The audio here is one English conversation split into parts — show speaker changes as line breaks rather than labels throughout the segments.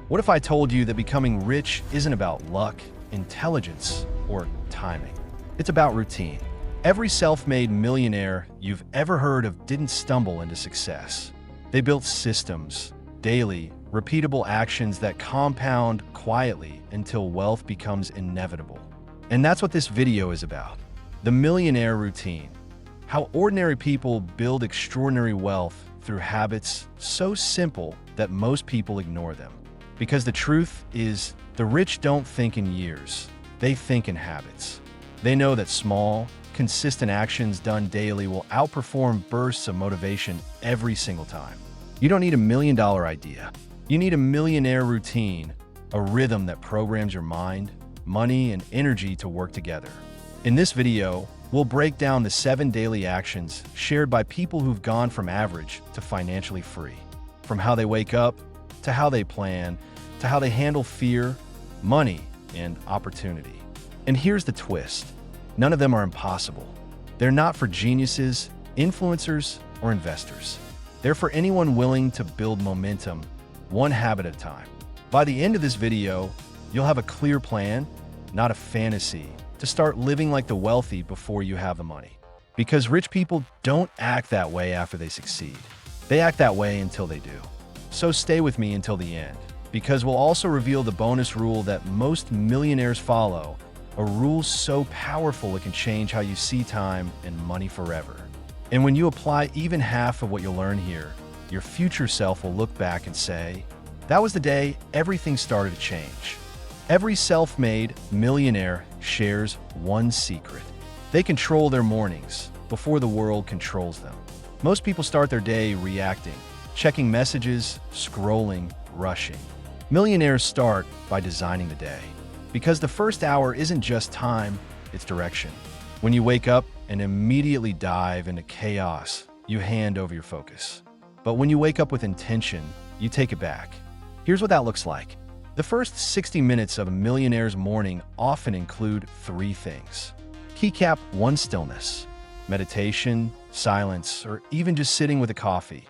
What if I told you that becoming rich isn't about luck, intelligence, or timing? It's about routine. Every self-made millionaire you've ever heard of didn't stumble into success. They built systems, daily, repeatable actions that compound quietly until wealth becomes inevitable. And that's what this video is about. The Millionaire Routine. How ordinary people build extraordinary wealth through habits so simple that most people ignore them. Because the truth is, the rich don't think in years. They think in habits. They know that small, consistent actions done daily will outperform bursts of motivation every single time. You don't need a million-dollar idea. You need a millionaire routine, a rhythm that programs your mind, money, and energy to work together. In this video, we'll break down the 7 daily actions shared by people who've gone from average to financially free. From how they wake up, to how they plan, to how they handle fear, money, and opportunity. And here's the twist. None of them are impossible. They're not for geniuses, influencers, or investors. They're for anyone willing to build momentum, one habit at a time. By the end of this video, you'll have a clear plan, not a fantasy, to start living like the wealthy before you have the money. Because rich people don't act that way after they succeed. They act that way until they do. So stay with me until the end, because we'll also reveal the bonus rule that most millionaires follow, a rule so powerful it can change how you see time and money forever. And when you apply even half of what you'll learn here, your future self will look back and say, that was the day everything started to change. Every self-made millionaire shares one secret. They control their mornings before the world controls them. Most people start their day reacting, checking messages, scrolling, rushing. Millionaires start by designing the day. Because the first hour isn't just time, it's direction. When you wake up and immediately dive into chaos, you hand over your focus. But when you wake up with intention, you take it back. Here's what that looks like. The first 60 minutes of a millionaire's morning often include 3 things. Keycap 1: stillness, meditation, silence, or even just sitting with a coffee.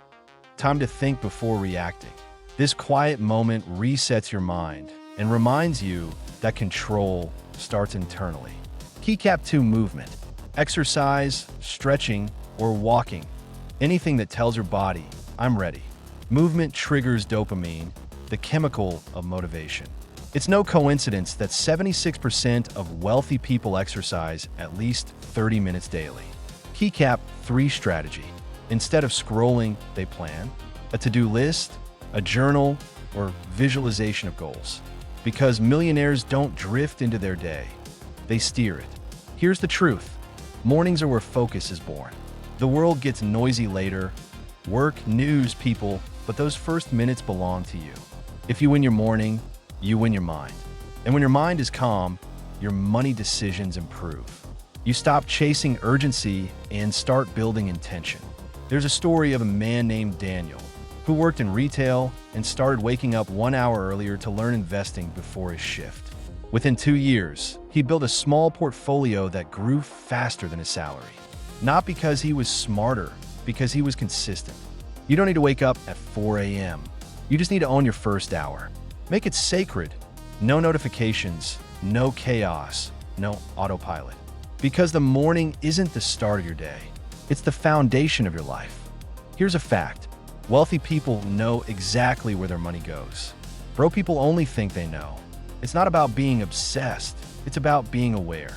Time to think before reacting. This quiet moment resets your mind and reminds you that control starts internally. Keycap 2: movement, exercise, stretching, or walking. Anything that tells your body, I'm ready. Movement triggers dopamine, the chemical of motivation. It's no coincidence that 76% of wealthy people exercise at least 30 minutes daily. Keycap 3: strategy. Instead of scrolling, they plan. A to-do list, a journal, or visualization of goals. Because millionaires don't drift into their day. They steer it. Here's the truth. Mornings are where focus is born. The world gets noisy later. Work, news, people, but those first minutes belong to you. If you win your morning, you win your mind. And when your mind is calm, your money decisions improve. You stop chasing urgency and start building intention. There's a story of a man named Daniel who worked in retail and started waking up 1 hour earlier to learn investing before his shift. Within 2 years, he built a small portfolio that grew faster than his salary. Not because he was smarter, because he was consistent. You don't need to wake up at 4 a.m. You just need to own your first hour. Make it sacred. No notifications, no chaos, no autopilot. Because the morning isn't the start of your day. It's the foundation of your life. Here's a fact. Wealthy people know exactly where their money goes. Broke people only think they know. It's not about being obsessed. It's about being aware.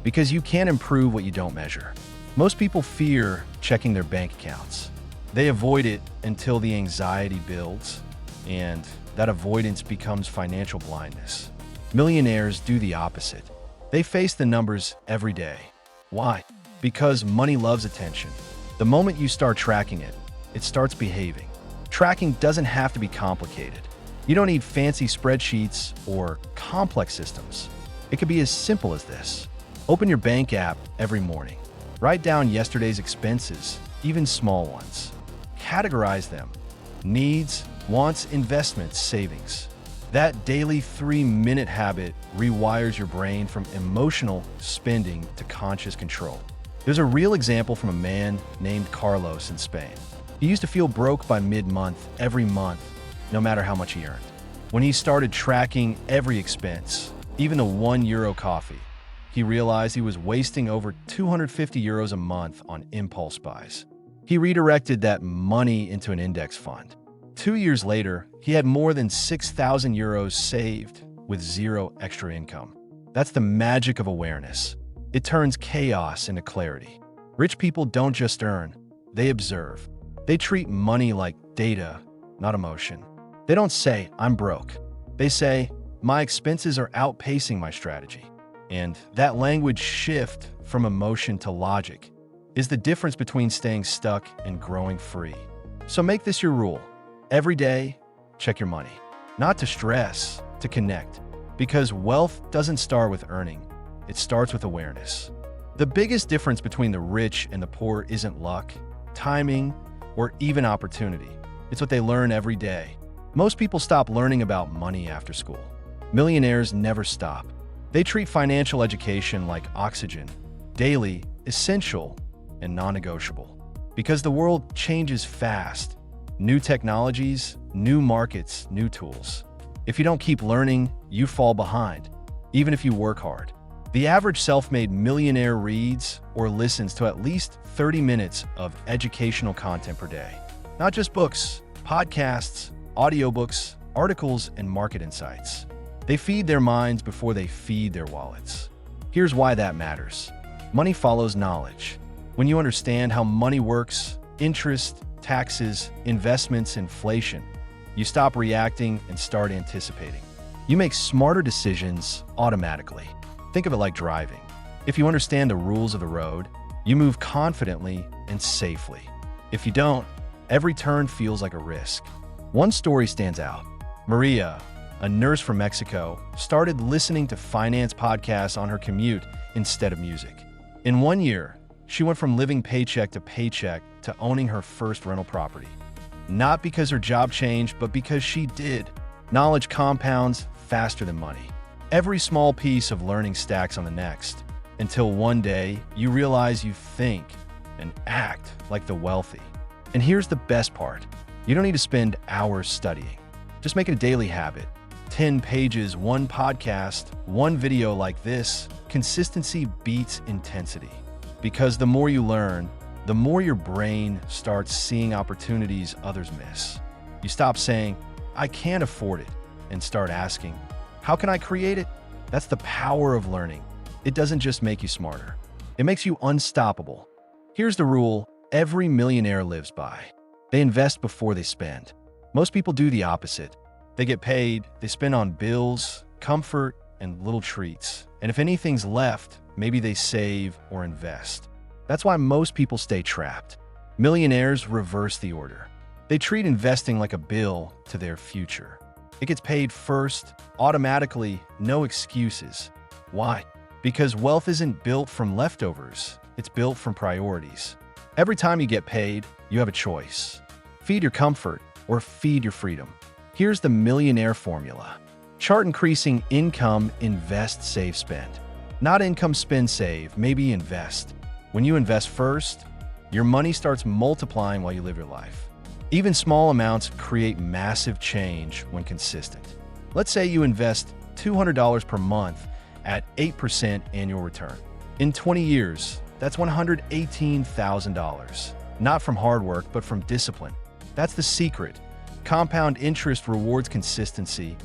Because you can't improve what you don't measure. Most people fear checking their bank accounts. They avoid it until the anxiety builds, and that avoidance becomes financial blindness. Millionaires do the opposite. They face the numbers every day. Why? Because money loves attention. The moment you start tracking it, it starts behaving. Tracking doesn't have to be complicated. You don't need fancy spreadsheets or complex systems. It could be as simple as this. Open your bank app every morning. Write down yesterday's expenses, even small ones. Categorize them. Needs, wants, investments, savings. That daily 3-minute habit rewires your brain from emotional spending to conscious control. There's a real example from a man named Carlos in Spain. He used to feel broke by mid-month every month, no matter how much he earned. When he started tracking every expense, even the €1 coffee, he realized he was wasting over €250 a month on impulse buys. He redirected that money into an index fund. 2 years later, he had more than €6,000 saved with zero extra income. That's the magic of awareness. It turns chaos into clarity. Rich people don't just earn, they observe. They treat money like data, not emotion. They don't say, "I'm broke." They say, "My expenses are outpacing my strategy." And that language shift from emotion to logic is the difference between staying stuck and growing free. So make this your rule. Every day, check your money. Not to stress, to connect. Because wealth doesn't start with earning, it starts with awareness. The biggest difference between the rich and the poor isn't luck, timing, or even opportunity. It's what they learn every day. Most people stop learning about money after school. Millionaires never stop. They treat financial education like oxygen, daily, essential, and non-negotiable. Because the world changes fast. New technologies, new markets, new tools. If you don't keep learning, you fall behind, even if you work hard. The average self-made millionaire reads or listens to at least 30 minutes of educational content per day. Not just books, podcasts, audiobooks, articles, and market insights. They feed their minds before they feed their wallets. Here's why that matters. Money follows knowledge. When you understand how money works, interest, taxes, investments, inflation, you stop reacting and start anticipating. You make smarter decisions automatically. Think of it like driving. If you understand the rules of the road, you move confidently and safely. If you don't, every turn feels like a risk. One story stands out. Maria, a nurse from Mexico, started listening to finance podcasts on her commute instead of music. In 1 year, she went from living paycheck to owning her first rental property. Not because her job changed, but because she did. Knowledge compounds faster than money. Every small piece of learning stacks on the next, until one day you realize you think and act like the wealthy. And here's the best part. You don't need to spend hours studying. Just make it a daily habit. 10 pages, one podcast, one video like this. Consistency beats intensity. Because the more you learn, the more your brain starts seeing opportunities others miss. You stop saying, "I can't afford it," and start asking, "How can I create it?" That's the power of learning. It doesn't just make you smarter. It makes you unstoppable. Here's the rule every millionaire lives by. They invest before they spend. Most people do the opposite. They get paid, they spend on bills, comfort, and little treats. And if anything's left, maybe they save or invest. That's why most people stay trapped. Millionaires reverse the order. They treat investing like a bill to their future. It gets paid first, automatically, no excuses. Why? Because wealth isn't built from leftovers, it's built from priorities. Every time you get paid, you have a choice. Feed your comfort or feed your freedom. Here's the millionaire formula. Chart increasing income, invest, save, spend. Not income, spend, save, maybe invest. When you invest first, your money starts multiplying while you live your life. Even small amounts create massive change when consistent. Let's say you invest $200 per month at 8% annual return. In 20 years, that's $118,000. Not from hard work, but from discipline. That's the secret. Compound interest rewards consistency,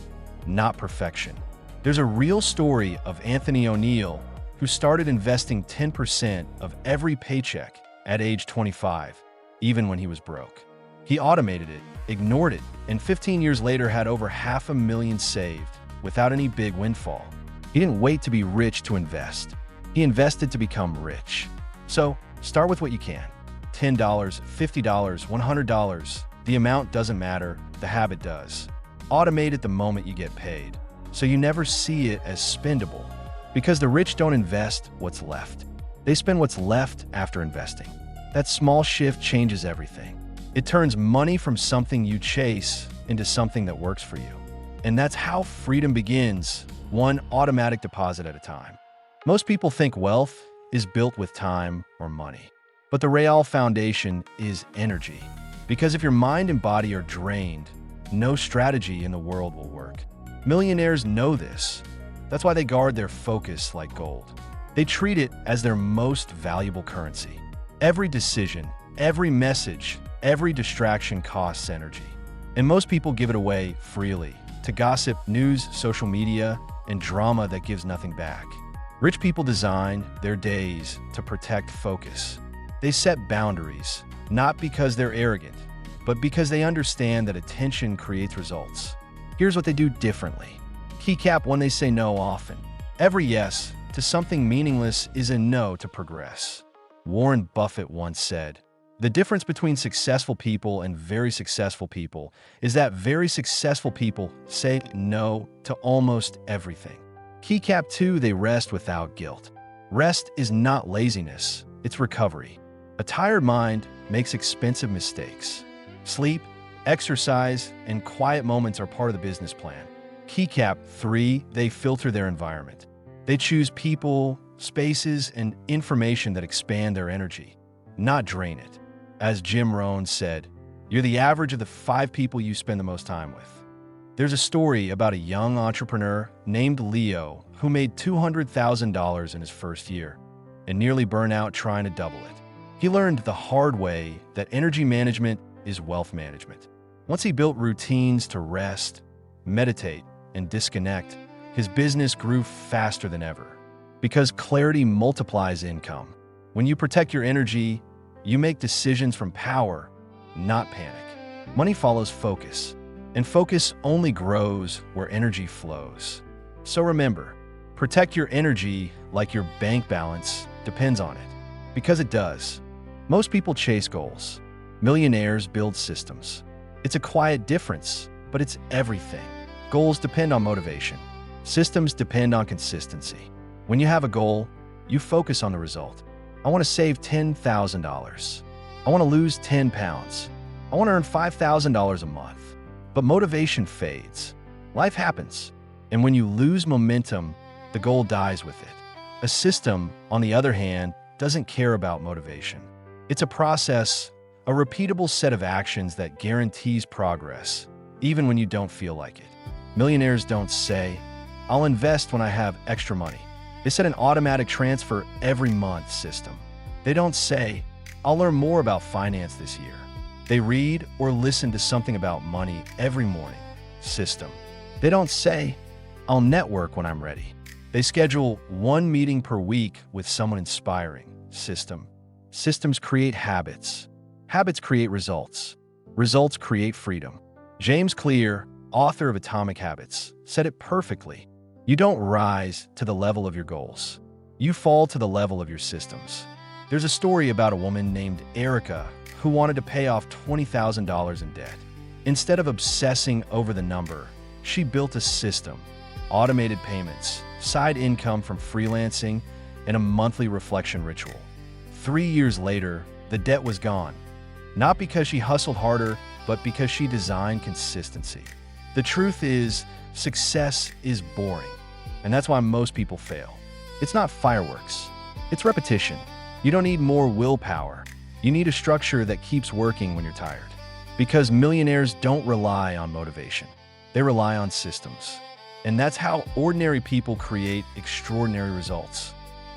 not perfection. There's a real story of Anthony O'Neill, who started investing 10% of every paycheck at age 25, even when he was broke. He automated it, ignored it, and 15 years later had over $500,000 saved without any big windfall. He didn't wait to be rich to invest. He invested to become rich. So start with what you can. $10, $50, $100. The amount doesn't matter, the habit does. Automate it the moment you get paid, so you never see it as spendable. Because the rich don't invest what's left. They spend what's left after investing. That small shift changes everything. It turns money from something you chase into something that works for you. And that's how freedom begins, one automatic deposit at a time. Most people think wealth is built with time or money. But the real foundation is energy. Because if your mind and body are drained, no strategy in the world will work. Millionaires know this. That's why they guard their focus like gold. They treat it as their most valuable currency. Every decision, every message, every distraction costs energy. And most people give it away freely to gossip, news, social media, and drama that gives nothing back. Rich people design their days to protect focus. They set boundaries, not because they're arrogant, but because they understand that attention creates results. Here's what they do differently. Keycap when they say no often. Every yes to something meaningless is a no to progress. Warren Buffett once said, "The difference between successful people and very successful people is that very successful people say no to almost everything." Keycap 2, they rest without guilt. Rest is not laziness, it's recovery. A tired mind makes expensive mistakes. Sleep, exercise, and quiet moments are part of the business plan. Keycap 3, they filter their environment. They choose people, spaces, and information that expand their energy, not drain it. As Jim Rohn said, "You're the average of the 5 people you spend the most time with." There's a story about a young entrepreneur named Leo who made $200,000 in his first year and nearly burned out trying to double it. He learned the hard way that energy management is wealth management. Once he built routines to rest, meditate, and disconnect, his business grew faster than ever. Because clarity multiplies income. When you protect your energy, you make decisions from power, not panic. Money follows focus, and focus only grows where energy flows. So remember, protect your energy like your bank balance depends on it, because it does. Most people chase goals. Millionaires build systems. It's a quiet difference, but it's everything. Goals depend on motivation. Systems depend on consistency. When you have a goal, you focus on the result. I want to save $10,000. I want to lose 10 pounds. I want to earn $5,000 a month. But motivation fades. Life happens. And when you lose momentum, the goal dies with it. A system, on the other hand, doesn't care about motivation. It's a process, a repeatable set of actions that guarantees progress, even when you don't feel like it. Millionaires don't say, "I'll invest when I have extra money." They set an automatic transfer every month system. They don't say, "I'll learn more about finance this year." They read or listen to something about money every morning system. They don't say, "I'll network when I'm ready." They schedule one meeting per week with someone inspiring system. Systems create habits. Habits create results. Results create freedom. James Clear, author of Atomic Habits, said it perfectly. You don't rise to the level of your goals. You fall to the level of your systems. There's a story about a woman named Erica who wanted to pay off $20,000 in debt. Instead of obsessing over the number, she built a system, automated payments, side income from freelancing, and a monthly reflection ritual. 3 years later, the debt was gone. Not because she hustled harder, but because she designed consistency. The truth is, success is boring, and that's why most people fail. It's not fireworks. It's repetition. You don't need more willpower. You need a structure that keeps working when you're tired. Because millionaires don't rely on motivation. They rely on systems. And that's how ordinary people create extraordinary results.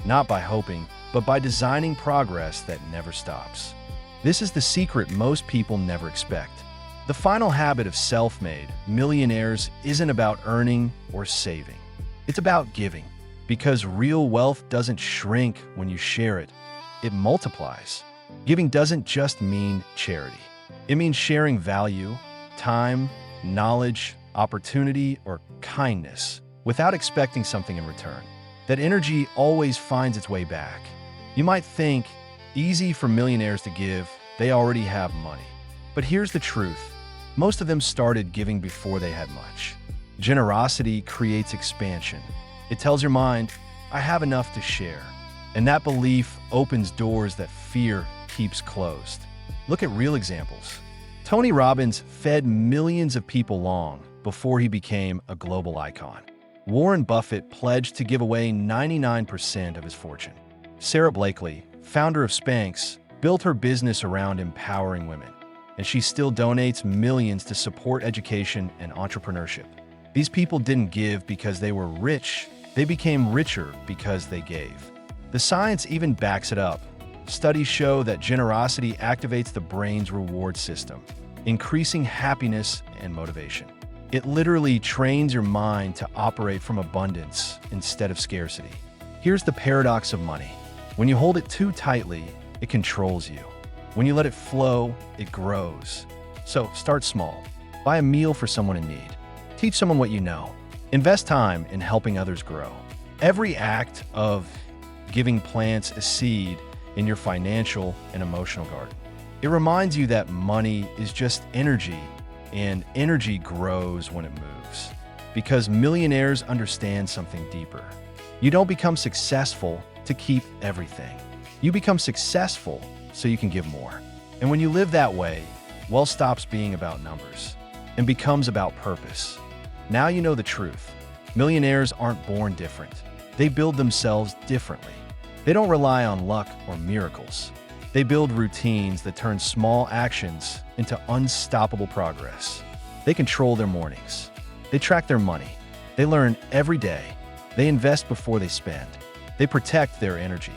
Not by hoping, but by designing progress that never stops. This is the secret most people never expect. The final habit of self-made millionaires isn't about earning or saving. It's about giving. Because real wealth doesn't shrink when you share it. It multiplies. Giving doesn't just mean charity. It means sharing value, time, knowledge, opportunity, or kindness without expecting something in return. That energy always finds its way back. You might think, easy for millionaires to give, they already have money. But here's the truth. Most of them started giving before they had much. Generosity creates expansion. It tells your mind, I have enough to share. And that belief opens doors that fear keeps closed. Look at real examples. Tony Robbins fed millions of people long before he became a global icon. Warren Buffett pledged to give away 99% of his fortune. Sarah Blakely, founder of Spanx, built her business around empowering women. and she still donates millions to support education and entrepreneurship. These people didn't give because they were rich, they became richer because they gave. The science even backs it up. Studies show that generosity activates the brain's reward system, increasing happiness and motivation. It literally trains your mind to operate from abundance instead of scarcity. Here's the paradox of money. When you hold it too tightly, it controls you. When you let it flow, it grows. So start small. Buy a meal for someone in need. Teach someone what you know. Invest time in helping others grow. Every act of giving plants a seed in your financial and emotional garden. It reminds you that money is just energy, and energy grows when it moves. Because millionaires understand something deeper. You don't become successful to keep everything. You become successful so you can give more. And when you live that way, wealth stops being about numbers and becomes about purpose. Now you know the truth. Millionaires aren't born different. They build themselves differently. They don't rely on luck or miracles. They build routines that turn small actions into unstoppable progress. They control their mornings. They track their money. They learn every day. They invest before they spend. They protect their energy.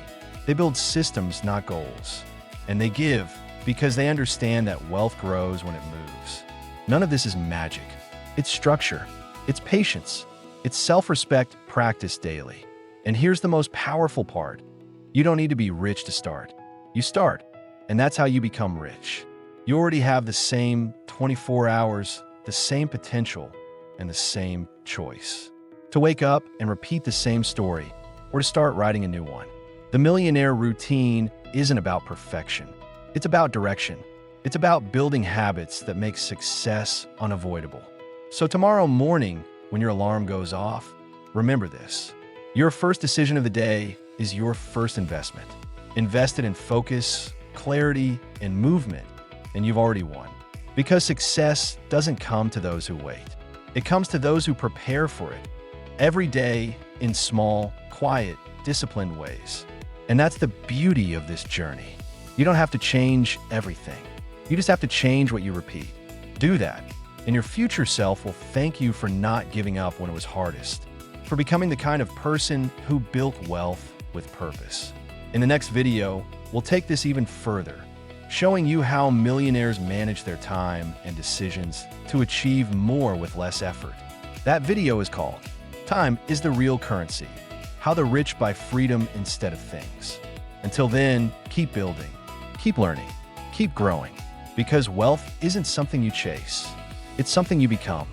They build systems, not goals. And they give because they understand that wealth grows when it moves. None of this is magic. It's structure. It's patience. It's self-respect practiced daily. And here's the most powerful part. You don't need to be rich to start. You start, and that's how you become rich. You already have the same 24 hours, the same potential, and the same choice. To wake up and repeat the same story, or to start writing a new one. The millionaire routine isn't about perfection. It's about direction. It's about building habits that make success unavoidable. So tomorrow morning, when your alarm goes off, remember this. Your first decision of the day is your first investment. Invest it in focus, clarity, and movement, and you've already won. Because success doesn't come to those who wait. It comes to those who prepare for it, every day in small, quiet, disciplined ways. And that's the beauty of this journey. You don't have to change everything. You just have to change what you repeat. Do that, and your future self will thank you for not giving up when it was hardest, for becoming the kind of person who built wealth with purpose. In the next video, we'll take this even further, showing you how millionaires manage their time and decisions to achieve more with less effort. That video is called Time is the Real Currency, How the Rich Buy Freedom Instead of Things. Until then, keep building, keep learning, keep growing, because wealth isn't something you chase, it's something you become.